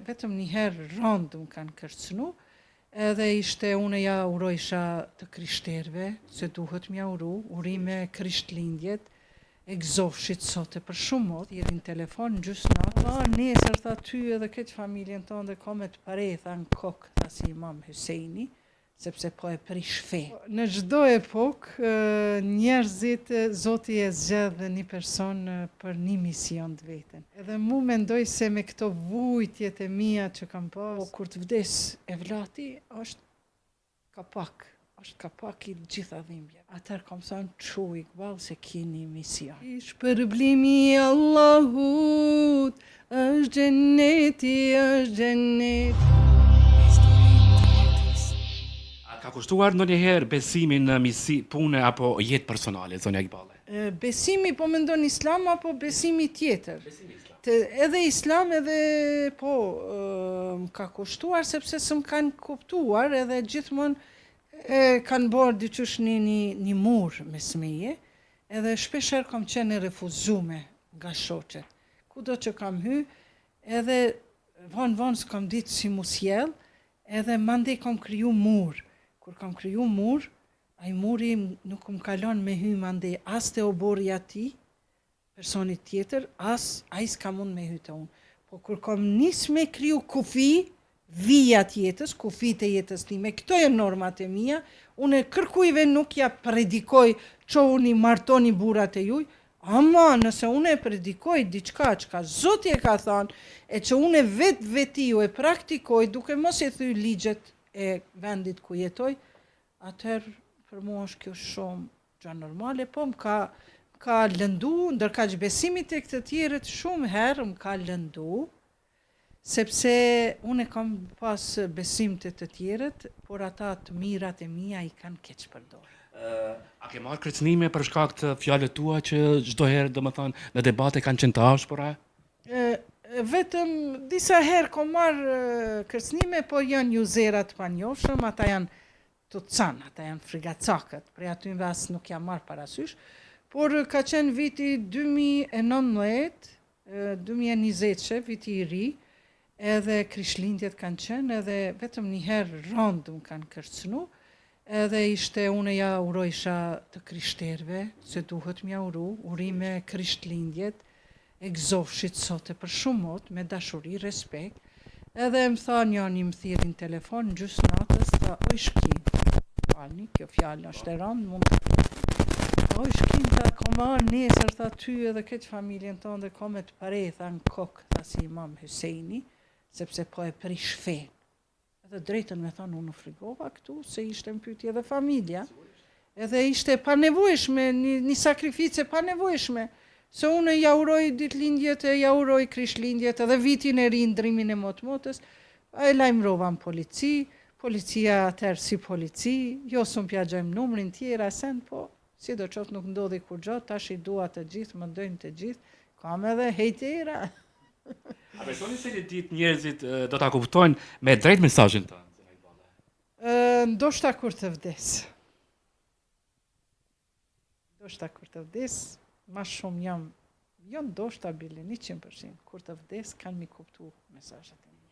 Vetëm një herë rëndë më kanë kërcënu, edhe ishte unë ja urojsha të krishterve, se duhet m'ja urime Krishtlindjet, e gëzofshit sote për shumë mot, jeri në telefon në gjysë natë, nesër tha ty edhe këtë familjen tonë dhe kome të pare, tha në kokë, tha si Imam Husejni, sepse po e prish fe. Në çdo epokë, njerëzit, Zoti e zgjedh një person për një mision të vetën. Edhe mu mendoj se me këto vujtjet e mia që kam pas, kur të vdes evlati, është kapak i gjitha dhimbjeve. Atëherë kam thënë çu Iqbal se keni mision. Shpërblimi i Allahut është xheneti, është xheneti. Ka kushtuar ndonjëherë besimi në misi, pune apo jetë personale, zonja Iqbale? Besimi po mendon islam apo besimi tjetër? Besimi islam. Edhe islam edhe po më ka kushtuar sepse s'm kanë kuptuar edhe gjithmonë kanë bërë diçush një mur mes meje, edhe shpeshherë kam qenë refuzume nga shoqet. Kudo që kam hy, edhe vonë s'kam ditë si mu sjell, edhe mandej kam kriju mur. Kur kam kriju mur, ai muri nuk më kalon me hy mandej as te obori ati, personit tjetër, as ai s'ka mund me hy te unë. Po kur kam nis me kriju kufi, vija tjetës, kufit e jetës time, këto e normat e mia, unë kërkujve nuk ja predikoj që unë i martoni burat e juj, ama nëse unë e predikoj diçka që Zoti e ka thënë, e që unë veti ju e praktikoj, duke mos e thy ligjet e vendit ku jetoj, atëherë për mua është kjo shumë gjë normale, po më ka lëndu, ndërkaq besimi tek të tjerët shumë herë më ka lëndu, sepse unë kam pas besim të tjerët, por ata të mirat e mia i kanë keq përdorur. A ke marrë kërcënime për shkak të fjalëve tua që çdo herë domethënë në debate kanë qenë të ashpra? Vetëm disa herë kom marrë kërcënime, po janë juzerat panjohshëm, ata janë të can, ata janë frigacakët, prej atyve as nuk jam marrë parasysh, por ka qenë viti 2019, 2020, viti i ri, edhe Krishtlindjet kanë qenë, edhe vetëm një herë rëndë më kanë kërcënu, edhe ishte unë ja urojsha të krishterve, se duhet m'ja urime Krishtlindjet, e gëzofshit sote për shumë mot, me dashuri, respekt, edhe më tha njani më thirri në telefon, në gjysë natës, tha, oj shkin, falni, kjo fjallë është e rëndë, mund të oj shkin, tha, koma nesër, tha, ty edhe këtë familjen tonë dhe kome të pare, tha, në kokë, tha, si Imam Husejni, sepse po e prish fe. Edhe drejtën me thonë, unë frigova këtu, se ishte më pyetje dhe familja, edhe ishte panevojshme, një sakrifice panevojshme, se unë ja uroj ditëlindjet, ja uroj Krishtlindjet, edhe vitin e ri ndrimin e motmotës, e lajmërova në policia atëherë si polici, jo s'u pjagjojmë numrin tjera sen, po sidoqoftë nuk ndodhi kur gjatë, tash i dua të gjithë, më ndojnë të gjithë, kam edhe hejtera. A besoni se një ditë njerëzit do ta kuptojnë me drejt mesazhin tënd? Ndoshta kur të vdes. Ma shumë jam, jo ndoshta bile, 100%, kur të vdes kanë mi kuptu mesazhet e mia.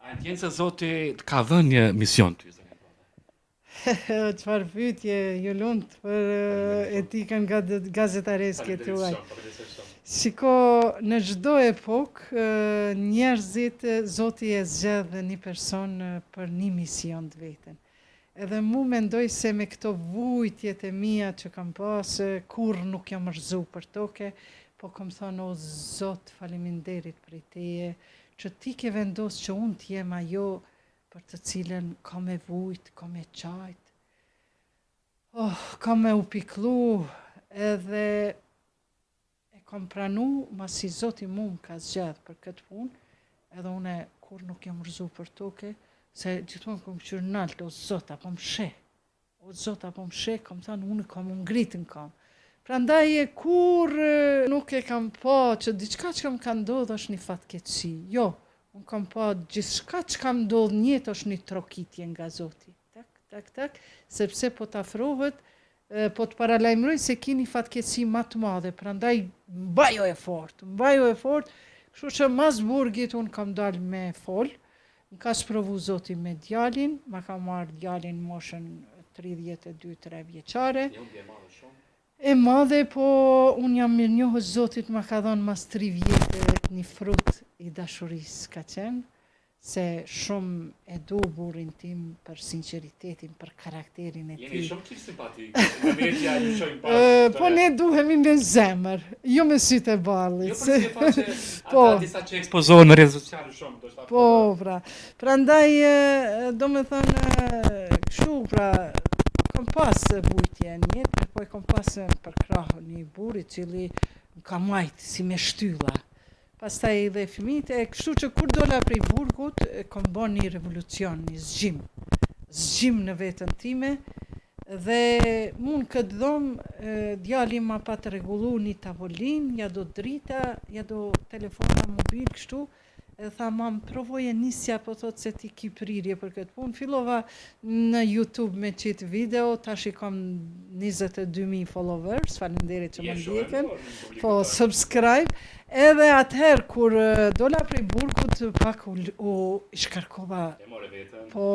A ndjen se Zoti ka dhënë një mision ty, zonja Iqbale? Çfarë pyetje, ju lumt për etikën gazetareske tuaj. Shiko, në çdo epokë, njerëzit, Zoti e zgjedh një person për një mision të vetën. Edhe mu mendoj se me këto vujtjet e mia që kam pas, kur nuk jam rrëzu për toke, po kam thënë, o Zot, faleminderit për teje, që ti ke vendos që unë t'jem ajo për të cilën ka me vujt, ka me qajt, ka me u piklu, edhe e kam pranu, masi Zoti mu më ka zgjedh për këtë punë, edhe une kur nuk jam rrëzu për toke, se gjithmonë kom qyrë naltë, o Zot, apo më she, kam thënë, unë kam ngritën kam. Prandaj kur nuk e kam pa që diçka që më ka ndodhë është një fatkeqësi. Jo, unë kam pa gjithçka që kam ndodhë në jetë është një trokitje nga Zoti. Tak, sepse po të afrohet, po të paralajmëroj se ki një fatkeqësi më të madhe. Prandaj mbajo e fort, Kështu që mas burgit unë kam dalë me fol, më ka sprovu zoti me djalin, ma ka marrë djalin moshën 32-3 vjeqare. E madhe, po unë jam mirë njohës zotit ma ka dhonë mas 3 vjetë një frut i dashurisë ka qenë, se shumë e du burin tim për sinceritetin, për karakterin e ti. Jeni shumë të simpatik. Po ne duhemi me zemër, jo me sytë e ballit. Jo për si e fa që ata disa që ekspozohen në rrjetet sociale shumë. Po, pra. Prandaj, do me thënë, kështu, pra, kam pas vujtje në jetë, po e kam pas për krahë një buri cili më ka majtë si me shtylla. Pastaj edhe fëmijët, kështu që kur dola prej burgut, kam bën një revolucion, një zgjim në veten time, dhe mund këtë dhomë, djali ma pa të regullu një tavolin, ja do drita, ja do telefona mobil, kështu, e tha, mam, provoje nisja, po thot se ti ki prirje për këtë punë. Fillova në YouTube me qitë video, tash i kam 22.000 followers, faleminderit që më ndjekën, po subscribe. Edhe atëherë kur dola prej burgut pak u shkarkova, po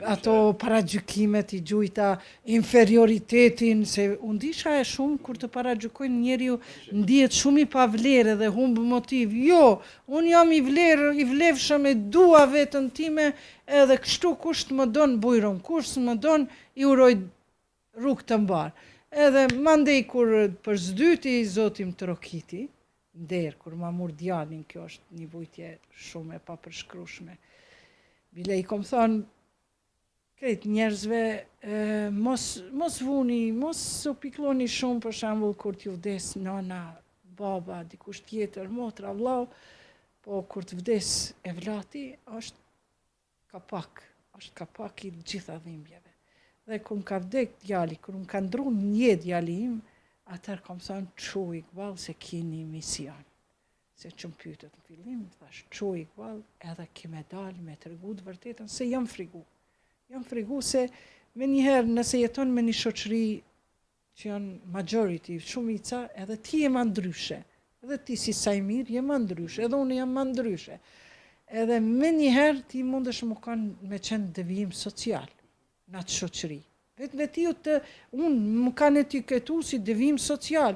ato paragjykimet i gjujta, inferioritetin, se unë disha e shumë kur të paragjykojnë njeriu ndihet shumë i pavlerë dhe humbë motiv. Jo, unë jam i vlefshëm e dua vetën time, edhe kështu kush të më don bujron, kush të më don i uroj rrugë të mbar. Edhe mandej kur për zdyti zotim të rokiti, nder, kur ma mur djalin, kjo është një vujtje shumë e papërshkrueshme. Bile i kom thonë, krejt njerëzve, mos vuni, mos u pikloni shumë, për shembull kur t'ju vdes nana, baba, dikush tjetër, motra, vllau, po kur të vdes e vlati, është kapak i gjitha dhimbjeve. Dhe kur më ka vdek djali, kur më ka ndru një djali im, atër kam thonë, qu i këbal se kini mision. Se që më pyetët në fillim, thash, qu i këbal edhe kime dal me të regu të vërtetën, se jam frigu. Jam frigu se me njëherë nëse jeton me një shoqëri që janë majority, shumica, edhe ti je ma ndryshe. Edhe ti si Sajmir je ma ndryshe, edhe unë jam ma ndryshe. Edhe me njëherë ti mundesh më kanë me qenë devijim social në atë shoqëri. Vetiu unë më kanë etiketu si devijim social,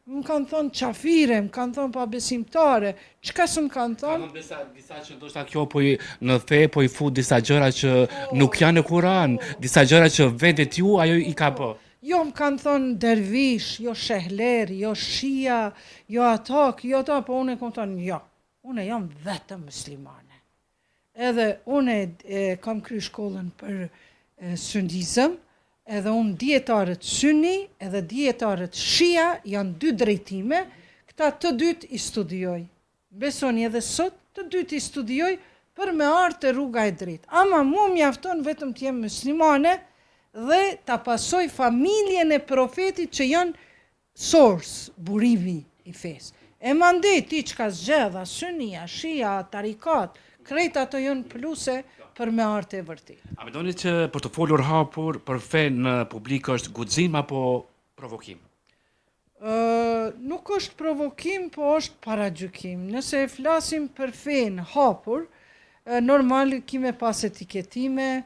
më kanë thonë qafire, më kanë thonë pabesimtare, çka s'm kanë thonë? Disa që ndoshta kjo në fe po i fut disa gjëra që nuk janë në Kur'an, disa gjëra që vetet ju ajo i ka bë. Jo, më kanë thonë dervish, jo shehler, jo shia, jo atak, jo ta, po unë e kam thonë jo, unë jam vetëm muslimane. Edhe unë kam kry shkollën për sundizëm, edhe unë dietarët sunni edhe dietarët shia janë dy drejtime, këta të dytë i studioj. Besoni edhe sot të dytë i studioj për me ardhur te rruga e drejtë. Ama mu mjafton vetëm të jem muslimane dhe ta pasoj familjen e profetit që janë source, burimi i fesë. E mandej ti çka zgjedha, sunnia, shia, tarikat, krejt ato janë pluse për me ardhur e vërtet. A mendoni që për të folur hapur për fe në publik është guxim apo provokim? Nuk është provokim, po është paragjykim. Nëse flasim për fen hapur, normal kime pas etiketime,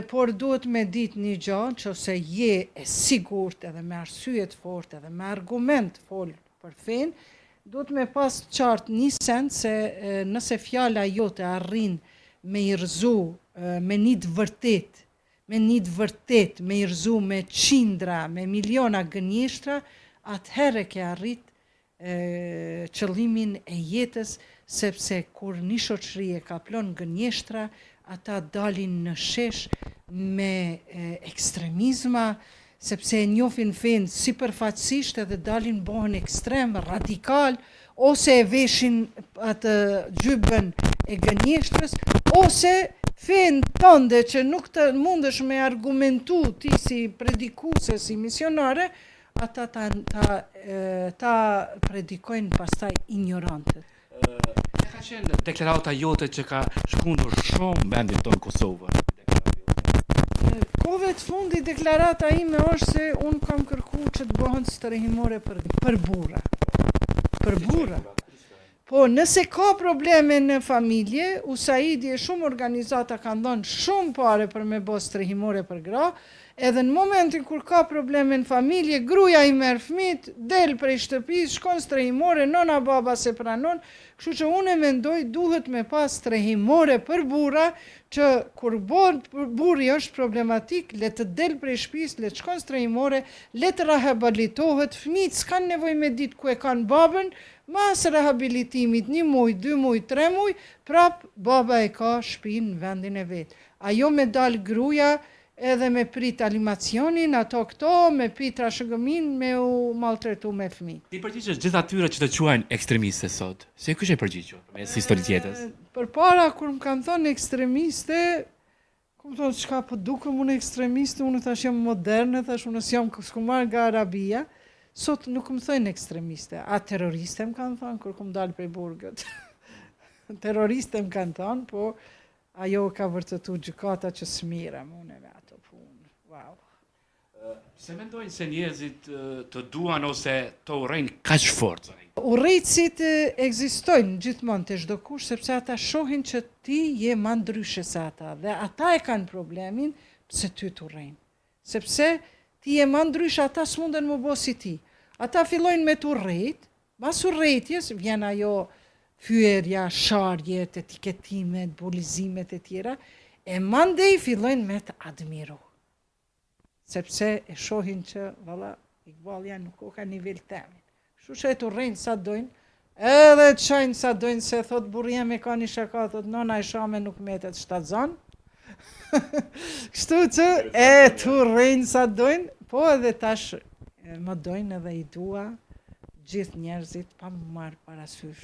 por duhet me ditë një gjë, nëse je e sigurt edhe me arsye të fortë edhe me argument fol për fen, duhet me pas qartë një send se nëse fjala jote arrin me i rëzu, me një të vërtet, me i rëzu me qindra, me miliona gënjeshtra, atëherë ke arrit qëllimin e jetës, sepse kur një shoqëri e ka plon gënjeshtra, ata dalin në shesh me ekstremizma, sepse e njohin fen sipërfaqësisht edhe dalin bëhen ekstrem, radikal, ose e veshin atë gjybën e gënjeshtrës, ose fen tënde që nuk të mundesh me argumentu ti si predikuse, si misionare, ata ta predikojnë pastaj ignorantët. Ka qenë deklarata jote që ka shkundur shumë vendin tonë Kosovë? Kohëve të fundi deklarata ime është se unë kam kërku që të bëhen strehimore për burra. Për burra. Po nëse ka probleme në familje, USAID e shumë organizata kanë dhënë shumë pare për me bë strehimore për gra, edhe në momentin kur ka probleme në familje, gruaja i merr fëmijët, del prej shtëpisë, shkon strehimore, nona baba se pranon, kështu që unë mendoj duhet me pas strehimore për burra, që kur burri është problematik, le të del prej shtëpisë, le të shkon strehimore, le të rehabilitohet, fëmijët s'kan nevojë me ditë ku e kanë babën, mas rehabilitimit 1 muj, 2 muj, 3 muj, prap baba e ka shtëpinë në vendin e vet. Ajo me dal gruaja edhe me prit animacionin, ato këto, me prit trashëgëmin, me u maltretu me fëmijë. Ti përgjigjesh gjithë atyre që të quajnë ekstremiste sot. Si kush e përgjigju mes historisë jetës? Përpara kur më kanë thënë ekstremiste, ku më thonë çka po dukem unë ekstremiste, unë thash jam moderne, thash unë s'jam marr nga Arabia. Sot nuk më thënë ekstremiste, a terroriste më kanë thënë kur kom dalë prej burgët. Terroriste më kanë thënë, po ajo ka vërtetu gjykata që s'mirem unë me ato punë. Wow. Se mendojnë se njerëzit të duan ose të urrejnë kaq fort? Urrejtësit ekzistojnë gjithmonë të çdo kush, sepse ata shohin që ti je më ndryshe se ata, dhe ata e kanë problemin pse ty të urrejnë. Sepse ti je më ndryshe, ata s'munden më bë si ti. Ata fillojnë me të urrejt, pas urrejtjes vjen ajo fyerja, sharjet, etiketimet, bulizimet e tjera, e mandej fillojnë me të admiru. Sepse e shohin që, valla, Iqbalja nuk o ka nivel temin. Kështu që e të urrejnë sa dojnë, edhe të shajnë sa dojnë, se thot burrija me ka një shaka, thot nona e shame nuk metet shtatzon. Kështu që e të urrejnë sa dojnë, po edhe tash më dojnë edhe i dua gjithë njerëzit pa më marrë parasysh.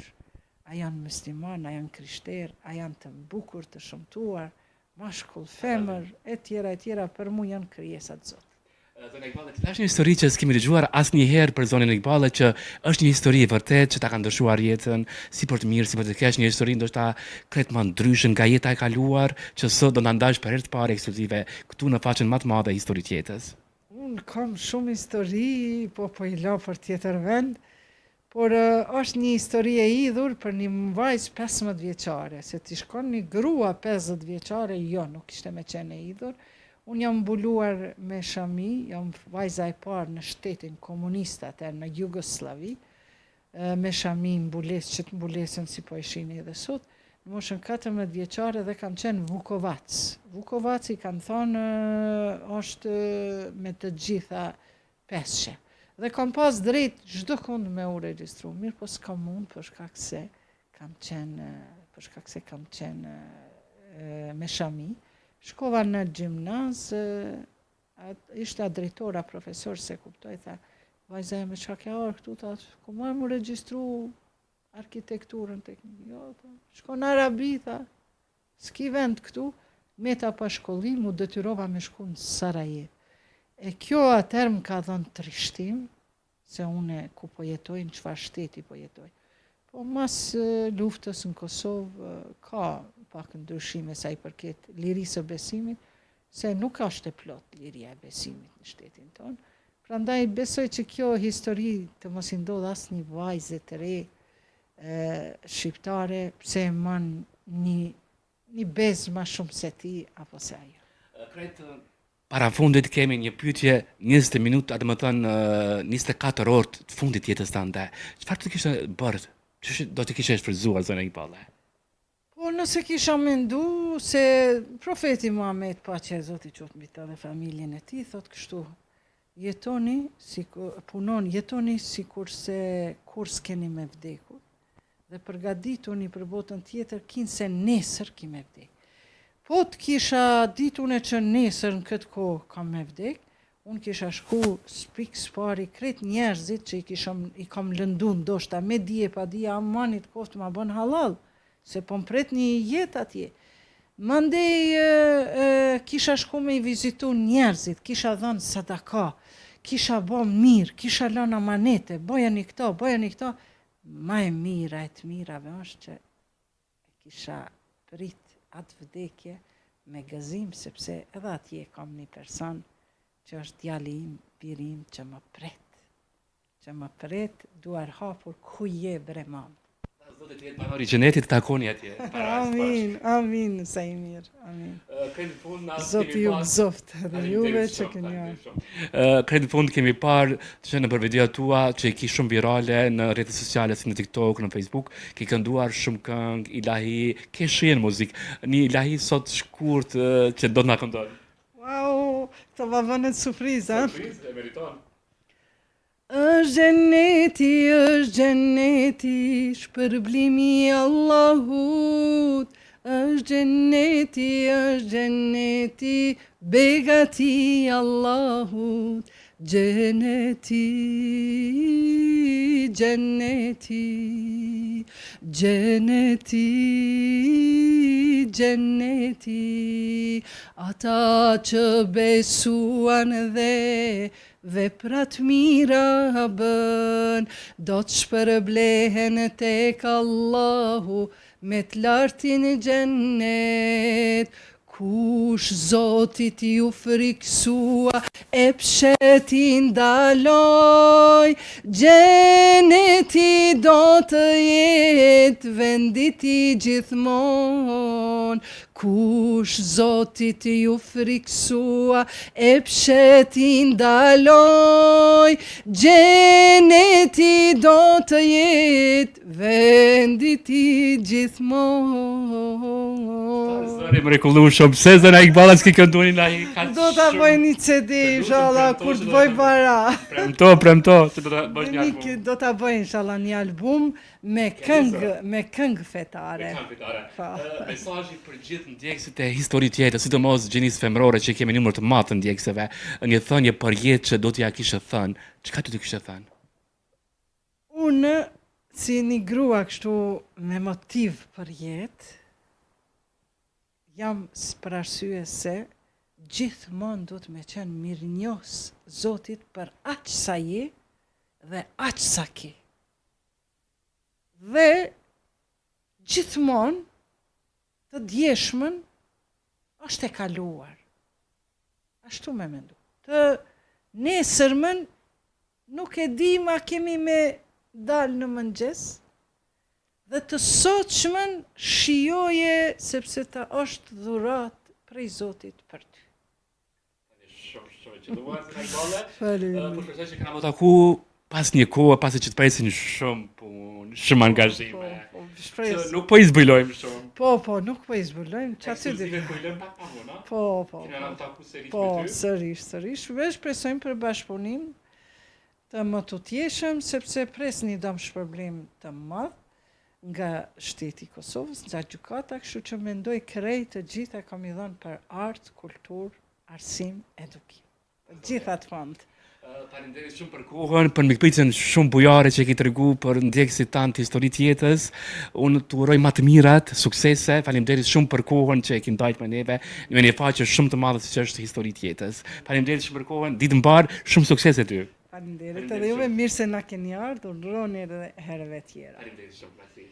A janë musliman, a janë krishter, a janë të bukur, të shëmtuar, mashkull, femër, e tjera, për mu janë krijesat Zot. Zonë Iqballi, të është një histori që s'kemi dëgjuar asnjëherë për zonën Iqballi, që është një histori e vërtet që ta ka ndryshuar jetën, si për të mirë, si për të keq, një histori ndoshta krejt më ndryshe nga jeta e kaluar, që sot do ta ndash për herë të parë ekskluzive këtu në faqen më të madhe e historisë të jetës. Unë kam shumë histori, po i la për tjetër vend, por është një histori e idhur për një vajzë 15 vjeçare, se ti shkon një grua 50 vjeçare, jo, nuk ishte me qenë e idhur. Unë jam mbuluar me shami, jam vajza e parë në shtetin komunist atër në Jugoslavi, me shami mbules, që të mbulesën si po ishini edhe sot, në moshën 14 vjeçare dhe kam qenë Vukovac. Vukovac i kanë thonë është me të gjitha peshe. Dhe kam pas drejt çdo kund me u regjistru, mirë po s'kam mund për shkak se kam qenë me shami. Shkova në gjimnaz, ishte drejtora, profesor, se kuptoj, tha, vajza e me qa kja orë këtu, tha, ku marë mu regjistru arkitekturën teknikë, jo, shko në Arabi, tha, s'ki vend këtu, me ta pa shkollim, mu detyrova me shku në Sarajevo. E kjo atër më ka dhënë trishtim, se une ku po jetoj, në çfarë shteti po jetoj. Po mas luftës në Kosovë, ka pak ndryshime sa i përket lirisë së besimit, se nuk është e plot liria e besimit në shtetin tonë. Prandaj besoj që kjo histori të mos i ndodh asnjë vajze të re shqiptare, pse e man një bezë më shumë se ti apo se ajo. Para fundit kemi një pyetje 20 minuta, do të thënë 24 orë të fundit jetës tënde. Çfarë të kishe bërë? Çfarë do të kishe shfrytzuar zonë Iqballi? Po nëse kisha mendu se profeti Muhammed, paqja e Zotit qoftë mbi të dhe familjen e tij, thotë kështu: jetoni jetoni sikur se kur s'keni me vdekur, dhe përgatituni për botën tjetër, kinse nesër ki me vdek. Po të kisha ditune që nesër në këtë kohë kam me vdek, unë kisha shku spik spari krejt njerëzit që i kam lëndu ndoshta me dije pa dije, amanit koftë ma bën halal, se po mpret një jetë atje. Mandej kisha shku me i vizitu njerëzit, kisha dhënë sadaka, kisha bo mirë, kisha lënë amanete, bojani këto, ma e mira e të mirave është që kisha prit atë vdekje me gëzim, sepse edhe atje kam një person që është djali im, biri im, që më pret, duar hapur ku je bre mam. Zotë të jetë banor I xhenetit, të takoni atje. Amin, amin, Saimir, amin. Kredi fund na Zoti ju gëzoft dhe juve që keni ardhur. Kredi fund kemi parë që në për videot tua që I ki shumë virale në rrjetet sociale si në TikTok, në Facebook, ki kënduar shumë këngë, ilahi, ke shien muzik, një ilahi sot shkurt që do të na këndon. Wow, të va vënë surprizë, Surprizë e meriton. është gjenneti, shpërblimi I Allahut. është gjenneti, begati I Allahut. Gjenneti, gjenneti, gjenneti, gjenneti. Ata që besuan dhe veprat mira bën, do të shpërblehen tek Allahu me të lartin xhennet. Kush Zotit ju friksua e psheti ndaloj, xheneti do të jetë vendit I gjithmon. Kush Zotit ju friksua e psheti ndaloj, xheneti do të jetë vendit I gjithmon. Zëri mrekullueshëm, pse zëna Iqballa s'ke kënduar ai ka. Do ta bëj një CD inshallah kur të bëj para. Premto, se do ta bësh një album. Do ta bëj inshallah një album me këngë fetare. Mesazhi për gjithë ndjekësit e historitë jetës, sidomos gjenisë femërore që kemi numër të madh të ndjekësve, një thënie për jetë që do t'ja kishe thënë, çka ti kishe thënë? Unë si një grua kështu me motiv për jetë, jam për arsye se gjithmonë do të me qenë mirënjohës Zotit për aq sa je dhe aq sa ke. Dhe gjithmonë të djeshmen është e kaluar. Ashtu me mendu. Të nesërmën nuk e di ma kemi me dalë në mëngjes, dhe të sotshmën shijoje sepse ta është dhurat prej Zotit për ty. Shumë që duar se Iqballa. Faleminderit. Po shpresoj që kena më taku pas një kohë, pasi që të presin shumë punë, shumë angazhime. Shpresoj. Nuk po I zbulojmë shumë. Po, nuk po I zbulojmë. Çfarë di? Ekskluzive po I lëm pak më, no? Po. Kena më taku sërish Po, me ty. sërish. Veç shpresojmë për bashkëpunim të më të tjeshëm, sepse pres një dëm shpërblim të madh nga shteti I Kosovës, nga gjykata, kështu që mendoj krejt të gjitha kam I dhënë për art, kulturë, arsim, edukim. Të gjitha të fond. Faleminderit shumë për kohën, për mikpritjen shumë bujare që ke tregu për ndjekësit tanë të historitë jetës. Unë të uroj më të mirat, suksese. Faleminderit shumë për kohën që e ke ndajtur me neve në një faqe shumë të madhe siç është historitë jetës. Faleminderit shumë për kohën. Ditë mbar, shumë suksese ty. Faleminderit edhe juve, mirë se na keni ardhur, ndroni edhe herëve tjera. Faleminderit shumë, merci.